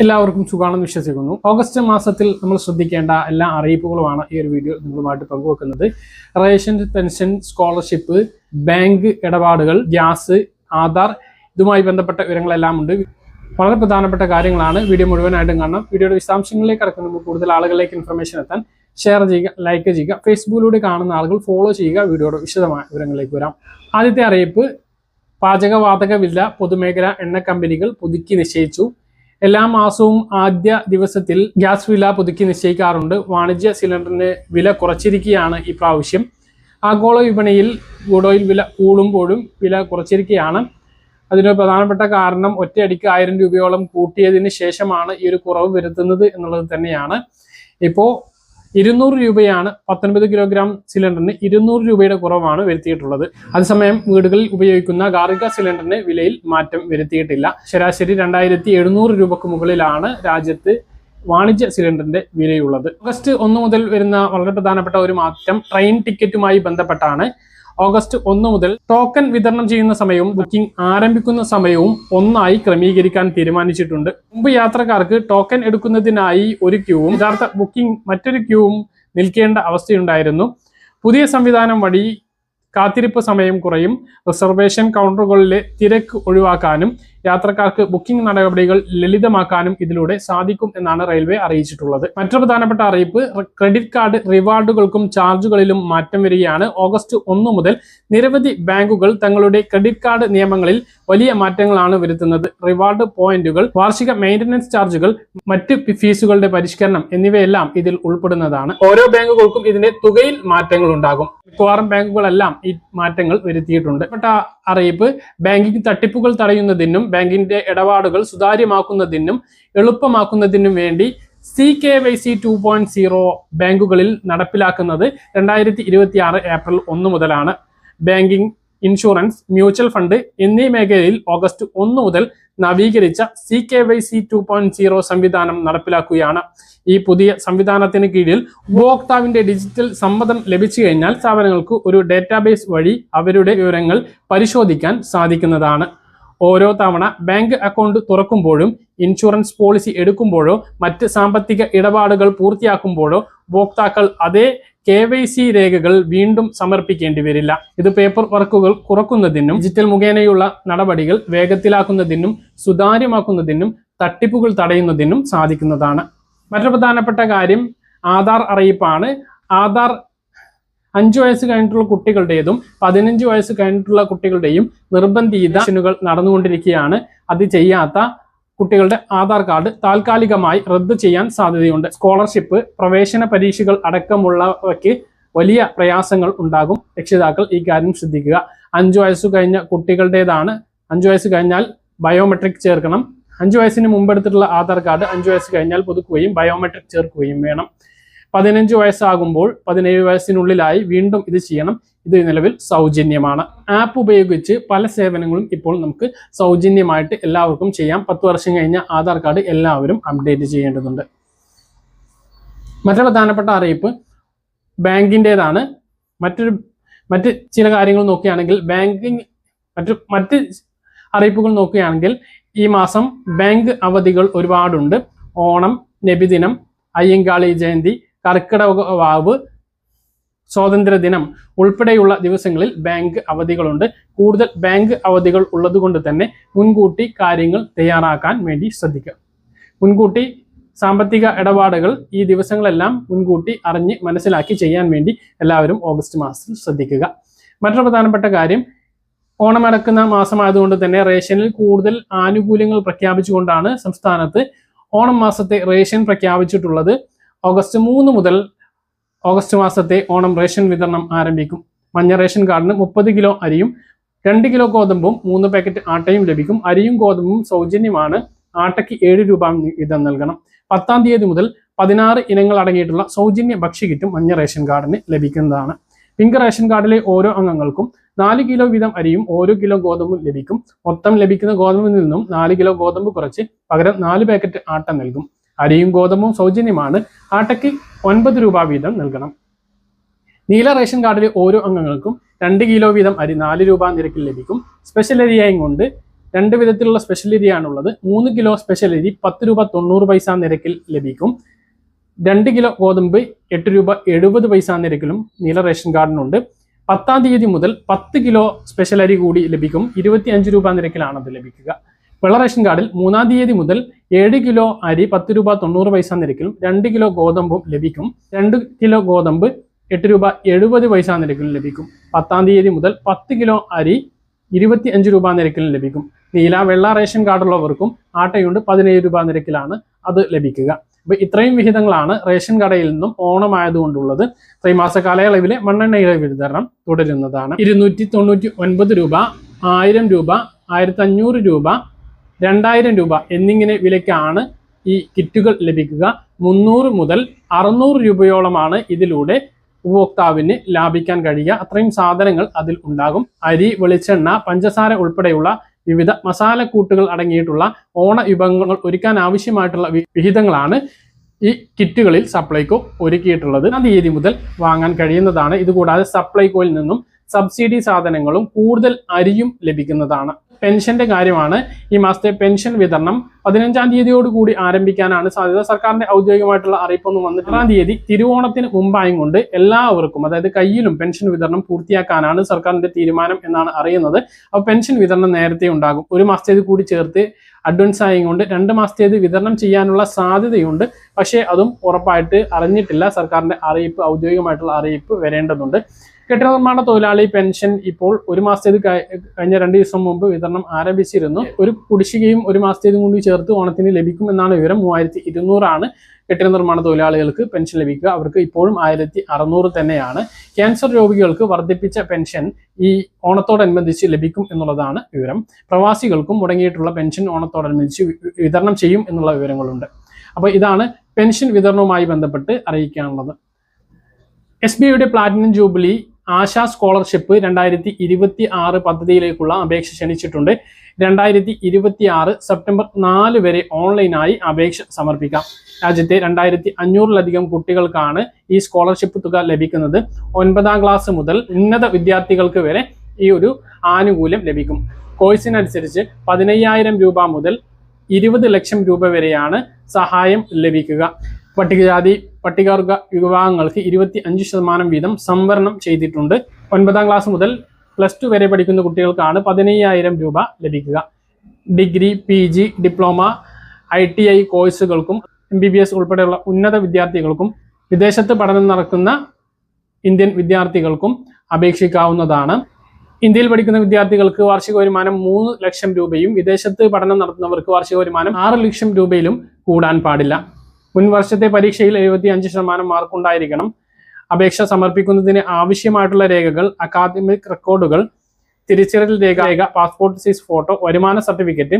എല്ലാവർക്കും സുഖാണെന്ന് വിശ്വസിക്കുന്നു. ഓഗസ്റ്റ് മാസത്തിൽ നമ്മൾ ശ്രദ്ധിക്കേണ്ട എല്ലാ അറിയിപ്പുകളുമാണ് ഈ ഒരു വീഡിയോ നിങ്ങളുമായിട്ട് പങ്കുവെക്കുന്നത്. റേഷൻ, പെൻഷൻ, സ്കോളർഷിപ്പ്, ബാങ്ക് ഇടപാടുകൾ, ഗ്യാസ്, ആധാർ, ഇതുമായി ബന്ധപ്പെട്ട വിവരങ്ങളെല്ലാം ഉണ്ട്. വളരെ പ്രധാനപ്പെട്ട കാര്യങ്ങളാണ്. വീഡിയോ മുഴുവനായിട്ടും കാണണം. വീഡിയോയുടെ വിശദാംശങ്ങളിലേക്ക് കടക്കുമ്പോൾ കൂടുതൽ ആളുകളിലേക്ക് ഇൻഫർമേഷൻ എത്താൻ ഷെയർ ചെയ്യുക, ലൈക്ക് ചെയ്യുക. ഫേസ്ബുക്കിലൂടെ കാണുന്ന ആളുകൾ ഫോളോ ചെയ്യുക. വീഡിയോയുടെ വിശദമായ വിവരങ്ങളിലേക്ക് വരാം. ആദ്യത്തെ അറിയിപ്പ്, പാചകവാതക വില പൊതുമേഖലാ എണ്ണ കമ്പനികൾ പുതുക്കി നിശ്ചയിച്ചു. എല്ലാ മാസവും ആദ്യ ദിവസത്തിൽ ഗ്യാസ് വില പുതുക്കി നിശ്ചയിക്കാറുണ്ട്. വാണിജ്യ സിലിണ്ടറിന് വില കുറച്ചിരിക്കുകയാണ് ഈ പ്രാവശ്യം. ആഗോള വിപണിയിൽ ക്രൂഡ് ഓയിൽ വില കൂടുമ്പോഴും വില കുറച്ചിരിക്കുകയാണ്. അതിന് പ്രധാനപ്പെട്ട കാരണം ഒറ്റയടിക്ക് 1000 രൂപയോളം കൂട്ടിയതിന് ശേഷമാണ് ഈ ഒരു കുറവ് വരുത്തുന്നത് എന്നുള്ളത് തന്നെയാണ്. ഇപ്പോൾ 200 രൂപയാണ് 19 കിലോഗ്രാം സിലിണ്ടറിന് 200 രൂപയുടെ കുറവാണ് വരുത്തിയിട്ടുള്ളത്. അതേസമയം വീടുകളിൽ ഉപയോഗിക്കുന്ന ഗാർഹിക സിലിണ്ടറിന് വിലയിൽ മാറ്റം വരുത്തിയിട്ടില്ല. ശരാശരി 2700 രൂപക്ക് മുകളിലാണ് രാജ്യത്ത് വാണിജ്യ സിലിണ്ടറിന്റെ വിലയുള്ളത്. ഓഗസ്റ്റ് 1 മുതൽ വരുന്ന വളരെ പ്രധാനപ്പെട്ട ഒരു മാറ്റം ട്രെയിൻ ടിക്കറ്റുമായി ബന്ധപ്പെട്ടാണ്. ഓഗസ്റ്റ് 1 മുതൽ ടോക്കൺ വിതരണം ചെയ്യുന്ന സമയവും ബുക്കിംഗ് ആരംഭിക്കുന്ന സമയവും ഒന്നായി ക്രമീകരിക്കാൻ തീരുമാനിച്ചിട്ടുണ്ട്. മുമ്പ് യാത്രക്കാർക്ക് ടോക്കൺ എടുക്കുന്നതിനായി ഒരു ക്യൂവും യഥാർത്ഥ ബുക്കിംഗ് മറ്റൊരു ക്യൂവും നിൽക്കേണ്ട അവസ്ഥയുണ്ടായിരുന്നു. പുതിയ സംവിധാനം വഴി കാത്തിരിപ്പ് സമയം കുറയും. റിസർവേഷൻ കൗണ്ടറുകളിലെ തിരക്ക് ഒഴിവാക്കാനും യാത്രക്കാർക്ക് ബുക്കിംഗ് നടപടികൾ ലളിതമാക്കാനും ഇതിലൂടെ സാധിക്കും എന്നാണ് റെയിൽവേ അറിയിച്ചിട്ടുള്ളത്. മറ്റൊരു പ്രധാനപ്പെട്ട അറിയിപ്പ്, ക്രെഡിറ്റ് കാർഡ് റിവാർഡുകൾക്കും ചാർജുകളിലും മാറ്റം വരികയാണ്. ഓഗസ്റ്റ് 1 മുതൽ നിരവധി ബാങ്കുകൾ തങ്ങളുടെ ക്രെഡിറ്റ് കാർഡ് നിയമങ്ങളിൽ വലിയ മാറ്റങ്ങളാണ് വരുത്തുന്നത്. റിവാർഡ് പോയിന്റുകൾ, വാർഷിക മെയിൻ്റനൻസ് ചാർജുകൾ, മറ്റ് ഫീസുകളുടെ പരിഷ്കരണം എന്നിവയെല്ലാം ഇതിൽ ഉൾപ്പെടുന്നതാണ്. ഓരോ ബാങ്കുകൾക്കും ഇതിന്റെ തുകയിൽ മാറ്റങ്ങൾ ഉണ്ടാകും. മിക്കവാറും ബാങ്കുകളെല്ലാം ഈ മാറ്റങ്ങൾ വരുത്തിയിട്ടുണ്ട്. അറിയിപ്പ്, ബാങ്കിംഗ് തട്ടിപ്പുകൾ തടയുന്നതിനും ബാങ്കിന്റെ ഇടപാടുകൾ സുതാര്യമാക്കുന്നതിനും എളുപ്പമാക്കുന്നതിനും വേണ്ടി CKYC 2.0 ബാങ്കുകളിൽ നടപ്പിലാക്കുന്നത് 2026 ഏപ്രിൽ 1 മുതലാണ്. ബാങ്കിംഗ്, ഇൻഷുറൻസ്, മ്യൂച്വൽ ഫണ്ട് എന്നീ മേഖലയിൽ ഓഗസ്റ്റ് 1 മുതൽ നവീകരിച്ച CKYC 2.0 സംവിധാനം നടപ്പിലാക്കുകയാണ്. ഈ പുതിയ സംവിധാനത്തിന് കീഴിൽ ഉപഭോക്താവിന്റെ ഡിജിറ്റൽ സമ്മതം ലഭിച്ചു കഴിഞ്ഞാൽ സ്ഥാപനങ്ങൾക്ക് ഒരു ഡേറ്റാബേസ് വഴി അവരുടെ വിവരങ്ങൾ പരിശോധിക്കാൻ സാധിക്കുന്നതാണ്. ഓരോ തവണ ബാങ്ക് അക്കൗണ്ട് തുറക്കുമ്പോഴും ഇൻഷുറൻസ് പോളിസി എടുക്കുമ്പോഴോ മറ്റ് സാമ്പത്തിക ഇടപാടുകൾ പൂർത്തിയാക്കുമ്പോഴോ ഉപഭോക്താക്കൾ അതേ KYC രേഖകൾ വീണ്ടും സമർപ്പിക്കേണ്ടി വരില്ല. ഇത് പേപ്പർ വർക്കുകൾ കുറക്കുന്നതിനും ഡിജിറ്റൽ മുഖേനയുള്ള നടപടികൾ വേഗത്തിലാക്കുന്നതിനും സുതാര്യമാക്കുന്നതിനും തട്ടിപ്പുകൾ തടയുന്നതിനും സാധിക്കുന്നതാണ്. മറ്റൊരു പ്രധാനപ്പെട്ട കാര്യം ആധാർ അറിയിപ്പാണ്. ആധാർ 5 വയസ്സ് കഴിഞ്ഞിട്ടുള്ള കുട്ടികളുടേതും 15 വയസ്സ് കഴിഞ്ഞിട്ടുള്ള കുട്ടികളുടെയും നിർബന്ധിത സെഷനുകൾ നടന്നുകൊണ്ടിരിക്കുകയാണ്. അത് ചെയ്യാത്ത കുട്ടികളുടെ ആധാർ കാർഡ് താൽക്കാലികമായി റദ്ദ് ചെയ്യാൻ സാധ്യതയുണ്ട്. സ്കോളർഷിപ്പ്, പ്രവേശന പരീക്ഷകൾ അടക്കമുള്ളവയ്ക്ക് വലിയ പ്രയാസങ്ങൾ ഉണ്ടാകും. രക്ഷിതാക്കൾ ഈ കാര്യം ശ്രദ്ധിക്കുക. 5 വയസ്സ് കഴിഞ്ഞ കുട്ടികളുടേതാണ്. 5 വയസ്സ് കഴിഞ്ഞാൽ ബയോമെട്രിക് ചേർക്കണം. 5 വയസ്സിന് മുമ്പെടുത്തിട്ടുള്ള ആധാർ കാർഡ് 5 വയസ്സ് കഴിഞ്ഞാൽ പുതുക്കുകയും ബയോമെട്രിക് ചേർക്കുകയും വേണം. 15 വയസ്സാകുമ്പോൾ 17 വയസ്സിനുള്ളിലായി വീണ്ടും ഇത് ചെയ്യണം. ഇത് നിലവിൽ സൗജന്യമാണ്. ആപ്പ് ഉപയോഗിച്ച് പല സേവനങ്ങളും ഇപ്പോൾ നമുക്ക് സൗജന്യമായിട്ട് എല്ലാവർക്കും ചെയ്യാം. 10 വർഷം കഴിഞ്ഞ ആധാർ കാർഡ് എല്ലാവരും അപ്ഡേറ്റ് ചെയ്യേണ്ടതുണ്ട്. മറ്റൊരു പ്രധാനപ്പെട്ട അറിയിപ്പ് ബാങ്കിൻ്റെതാണ്. മറ്റ് ചില കാര്യങ്ങൾ നോക്കുകയാണെങ്കിൽ ബാങ്കിങ് മറ്റ് അറിയിപ്പുകൾ നോക്കുകയാണെങ്കിൽ ഈ മാസം ബാങ്ക് അവധികൾ ഒരുപാടുണ്ട്. ഓണം, നബിദിനം, അയ്യങ്കാളി ജയന്തി, കർക്കിടക വാവ്, സ്വാതന്ത്ര്യദിനം ഉൾപ്പെടെയുള്ള ദിവസങ്ങളിൽ ബാങ്ക് അവധികളുണ്ട്. കൂടുതൽ ബാങ്ക് അവധികൾ ഉള്ളതുകൊണ്ട് തന്നെ മുൻകൂട്ടി കാര്യങ്ങൾ തയ്യാറാക്കാൻ വേണ്ടി ശ്രദ്ധിക്കുക. മുൻകൂട്ടി സാമ്പത്തിക ഇടപാടുകൾ ഈ ദിവസങ്ങളെല്ലാം മുൻകൂട്ടി അറിഞ്ഞ് മനസ്സിലാക്കി ചെയ്യാൻ വേണ്ടി എല്ലാവരും ഓഗസ്റ്റ് മാസത്തിൽ ശ്രദ്ധിക്കുക. മറ്റൊരു പ്രധാനപ്പെട്ട കാര്യം, ഓണം നടക്കുന്ന മാസമായതുകൊണ്ട് തന്നെ റേഷനിൽ കൂടുതൽ ആനുകൂല്യങ്ങൾ പ്രഖ്യാപിച്ചുകൊണ്ടാണ് സംസ്ഥാനത്ത് ഓണം മാസത്തെ റേഷൻ പ്രഖ്യാപിച്ചിട്ടുള്ളത്. ഓഗസ്റ്റ് 3 മുതൽ ഓഗസ്റ്റ് മാസത്തെ ഓണം റേഷൻ വിതരണം ആരംഭിക്കും. മഞ്ഞ റേഷൻ കാർഡിന് 30 കിലോ അരിയും 2 കിലോ ഗോതമ്പും 3 പാക്കറ്റ് ആട്ടയും ലഭിക്കും. അരിയും ഗോതമ്പും സൗജന്യമാണ്. ആട്ടയ്ക്ക് 7 രൂപ വീതം നൽകണം. 10-ാം തീയതി മുതൽ 16 ഇനങ്ങൾ അടങ്ങിയിട്ടുള്ള സൗജന്യ ഭക്ഷ്യകിറ്റും മഞ്ഞ റേഷൻ കാർഡിന് ലഭിക്കുന്നതാണ്. പിങ്ക് റേഷൻ കാർഡിലെ ഓരോ അംഗങ്ങൾക്കും 4 കിലോ വീതം അരിയും 1 കിലോ ഗോതമ്പും ലഭിക്കും. മൊത്തം ലഭിക്കുന്ന ഗോതമ്പിൽ നിന്നും 4 കിലോ ഗോതമ്പ് കുറച്ച് പകരം 4 പാക്കറ്റ് ആട്ട നൽകും. അരിയും ഗോതമ്പും സൗജന്യമാണ്. ആട്ടയ്ക്ക് 9 രൂപ വീതം നൽകണം. നീല റേഷൻ കാർഡിലെ ഓരോ അംഗങ്ങൾക്കും 2 കിലോ വീതം അരി 4 രൂപ നിരക്കിൽ ലഭിക്കും. സ്പെഷ്യൽ അരിയായും കൊണ്ട് രണ്ട് വിധത്തിലുള്ള സ്പെഷ്യൽ അരിയാണുള്ളത്. 3 കിലോ സ്പെഷ്യൽ അരി 10 രൂപ 90 പൈസ നിരക്കിൽ ലഭിക്കും. 2 കിലോ ഗോതമ്പ് 8 രൂപ 70 പൈസ നിരക്കിലും നീല റേഷൻ കാർഡിനുണ്ട്. 10-ാം തീയതി മുതൽ 10 കിലോ സ്പെഷ്യൽ അരി കൂടി ലഭിക്കും. 25 രൂപ നിരക്കിലാണ് അത് ലഭിക്കുക. വെള്ള റേഷൻ കാർഡിൽ 3-ാം തീയതി മുതൽ 7 കിലോ അരി 10 രൂപ 90 പൈസ നിരക്കിലും 2 കിലോ ഗോതമ്പും ലഭിക്കും. 2 കിലോ ഗോതമ്പ് 8 രൂപ 70 പൈസ നിരക്കിലും ലഭിക്കും. 10-ാം തീയതി മുതൽ 10 കിലോ അരി 25 രൂപ നിരക്കിലും ലഭിക്കും. നീല വെള്ള റേഷൻ കാർഡുള്ളവർക്കും ആട്ടയുണ്ട് 17 രൂപ നിരക്കിലാണ് അത് ലഭിക്കുക. അപ്പൊ ഇത്രയും വിഹിതങ്ങളാണ് റേഷൻ കടയിൽ നിന്നും ഓണമായതുകൊണ്ടുള്ളത്. ത്രൈമാസ കാലയളവിലെ മണ്ണെണ്ണയുടെ വിതരണം തുടരുന്നതാണ്. 299 രൂപ, 1000 രൂപ, 1500 രൂപ, 2000 രൂപ എന്നിങ്ങനെ വിലയ്ക്കാണ് ഈ കിറ്റുകൾ ലഭിക്കുക. 300 മുതൽ 600 രൂപയോളമാണ് ഇതിലൂടെ ഉപഭോക്താവിന് ലാഭിക്കാൻ കഴിയുക. അത്രയും സാധനങ്ങൾ അതിൽ ഉണ്ടാകും. അരി, വെളിച്ചെണ്ണ, പഞ്ചസാര ഉൾപ്പെടെയുള്ള വിവിധ മസാലക്കൂട്ടുകൾ അടങ്ങിയിട്ടുള്ള ഓണ വിഭവങ്ങൾ ഒരുക്കാൻ ആവശ്യമായിട്ടുള്ള വിഹിതങ്ങളാണ് ഈ കിറ്റുകളിൽ സപ്ലൈകോ ഒരുക്കിയിട്ടുള്ളത്. 1-ാം തീയതി മുതൽ വാങ്ങാൻ കഴിയുന്നതാണ്. ഇതുകൂടാതെ സപ്ലൈകോയിൽ നിന്നും സബ്സിഡി സാധനങ്ങളും കൂടുതൽ അരിയും ലഭിക്കുന്നതാണ്. പെൻഷന്റെ കാര്യമാണ്. ഈ മാസത്തെ പെൻഷൻ വിതരണം 15-ാം തീയതിയോടുകൂടി ആരംഭിക്കാനാണ് സാധ്യത. സർക്കാരിന്റെ ഔദ്യോഗികമായിട്ടുള്ള അറിയിപ്പൊന്നും വന്നിട്ട് 6-ാം തീയതി തിരുവോണത്തിന് മുമ്പായും കൊണ്ട് എല്ലാവർക്കും, അതായത് കയ്യിലും പെൻഷൻ വിതരണം പൂർത്തിയാക്കാനാണ് സർക്കാരിന്റെ തീരുമാനം എന്നാണ് അറിയുന്നത്. അപ്പോൾ പെൻഷൻ വിതരണം നേരത്തെ ഉണ്ടാകും. 1 മാസത്തേത് കൂടി ചേർത്ത് അഡ്വാൻസ് ആയും കൊണ്ട് 2 മാസത്തേത് വിതരണം ചെയ്യാനുള്ള സാധ്യതയുണ്ട്. പക്ഷേ അതും ഉറപ്പായിട്ട് അറിഞ്ഞിട്ടില്ല. സർക്കാരിന്റെ അറിയിപ്പ്, ഔദ്യോഗികമായിട്ടുള്ള അറിയിപ്പ് വരേണ്ടതുണ്ട്. കെട്ടിട നിർമ്മാണ തൊഴിലാളി പെൻഷൻ ഇപ്പോൾ 1 മാസത്തേത് കഴിഞ്ഞ 2 ദിവസം മുമ്പ് വിതരണം ആരംഭിച്ചിരുന്നു. ഒരു കുടിശ്ശികയും 1 മാസത്തേതും കൂടി ചേർത്ത് ഓണത്തിന് ലഭിക്കും എന്നാണ് വിവരം. 3200 ആണ് കെട്ടിട നിർമ്മാണ തൊഴിലാളികൾക്ക് പെൻഷൻ ലഭിക്കുക. അവർക്ക് ഇപ്പോഴും 1600 തന്നെയാണ്. ക്യാൻസർ രോഗികൾക്ക് വർദ്ധിപ്പിച്ച പെൻഷൻ ഈ ഓണത്തോടനുബന്ധിച്ച് ലഭിക്കും എന്നുള്ളതാണ് വിവരം. പ്രവാസികൾക്കും മുടങ്ങിയിട്ടുള്ള പെൻഷൻ ഓണത്തോടനുബന്ധിച്ച് വിതരണം ചെയ്യും എന്നുള്ള വിവരങ്ങളുണ്ട്. അപ്പോൾ ഇതാണ് പെൻഷൻ വിതരണവുമായി ബന്ധപ്പെട്ട് അറിയിക്കാനുള്ളത്. SBIയുടെ പ്ലാറ്റിനം ജൂബിലി ആശാ സ്കോളർഷിപ്പ് 2026 പദ്ധതിയിലേക്കുള്ള അപേക്ഷ ക്ഷണിച്ചിട്ടുണ്ട്. 2026 സെപ്റ്റംബർ 4 വരെ ഓൺലൈനായി അപേക്ഷ സമർപ്പിക്കാം. രാജ്യത്തെ 2500-ലധികം കുട്ടികൾക്കാണ് ഈ സ്കോളർഷിപ്പ് തുക ലഭിക്കുന്നത്. 9-ാം ക്ലാസ് മുതൽ ഉന്നത വിദ്യാർത്ഥികൾക്ക് വരെ ഈ ഒരു ആനുകൂല്യം ലഭിക്കും. കോഴ്സിനനുസരിച്ച് 15,000 രൂപ മുതൽ 20 ലക്ഷം രൂപ വരെയാണ് സഹായം ലഭിക്കുക. പട്ടികജാതി പട്ടികവർഗ വിഭാഗങ്ങൾക്ക് 25% വീതം സംവരണം ചെയ്തിട്ടുണ്ട്. 9-ാം ക്ലാസ് മുതൽ +2 വരെ പഠിക്കുന്ന കുട്ടികൾക്കാണ് 15,000 രൂപ ലഭിക്കുക. Degree, PG, diploma, ITI കോഴ്സുകൾക്കും MBBS ഉൾപ്പെടെയുള്ള ഉന്നത വിദ്യാർത്ഥികൾക്കും വിദേശത്ത് പഠനം നടക്കുന്ന ഇന്ത്യൻ വിദ്യാർത്ഥികൾക്കും അപേക്ഷിക്കാവുന്നതാണ്. ഇന്ത്യയിൽ പഠിക്കുന്ന വിദ്യാർത്ഥികൾക്ക് വാർഷിക വരുമാനം 3 ലക്ഷം രൂപയും വിദേശത്ത് പഠനം നടത്തുന്നവർക്ക് വാർഷിക വരുമാനം 6 ലക്ഷം രൂപയിലും കൂടാൻ പാടില്ല. മുൻ വർഷത്തെ പരീക്ഷയിൽ 75% മാർക്കുണ്ടായിരിക്കണം. അപേക്ഷ സമർപ്പിക്കുന്നതിന് ആവശ്യമായിട്ടുള്ള രേഖകൾ അക്കാദമിക് റെക്കോർഡുകൾ, തിരിച്ചറിയൽ രേഖ, പാസ്പോർട്ട് സൈസ് ഫോട്ടോ, വരുമാന സർട്ടിഫിക്കറ്റ്,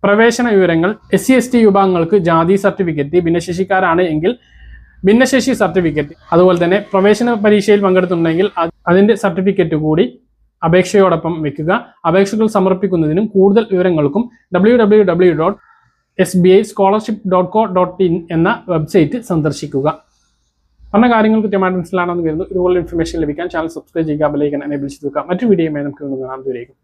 പ്രവേശന വിവരങ്ങൾ, SC/ST വിഭാഗങ്ങൾക്ക് ജാതി സർട്ടിഫിക്കറ്റ്, ഭിന്നശേഷിക്കാരാണ് എങ്കിൽ ഭിന്നശേഷി സർട്ടിഫിക്കറ്റ്, അതുപോലെ തന്നെ പ്രവേശന പരീക്ഷയിൽ പങ്കെടുത്തിട്ടുണ്ടെങ്കിൽ അതിൻ്റെ സർട്ടിഫിക്കറ്റ് കൂടി അപേക്ഷയോടൊപ്പം വെക്കുക. അപേക്ഷകൾ സമർപ്പിക്കുന്നതിനും കൂടുതൽ വിവരങ്ങൾക്കും www.sbischolarship.co.in എന്ന വെബ്സൈറ്റ് സന്ദർശിക്കുക. പറഞ്ഞ കാര്യങ്ങൾ കൃത്യമായിട്ട് മനസ്സിലാണെന്ന് കരുതുന്നു. ഇതുപോലെ ഇൻഫർമേഷൻ ലഭിക്കാൻ ചാനൽ സബ്സ്ക്രൈബ് ചെയ്യുക, ബെൽ ഐക്കൺ എനേബിൾ ചെയ്ത് വെക്കുക. മറ്റൊരു വീഡിയോയുമായി നമുക്ക് കാണാം. ദൂരേക്കും.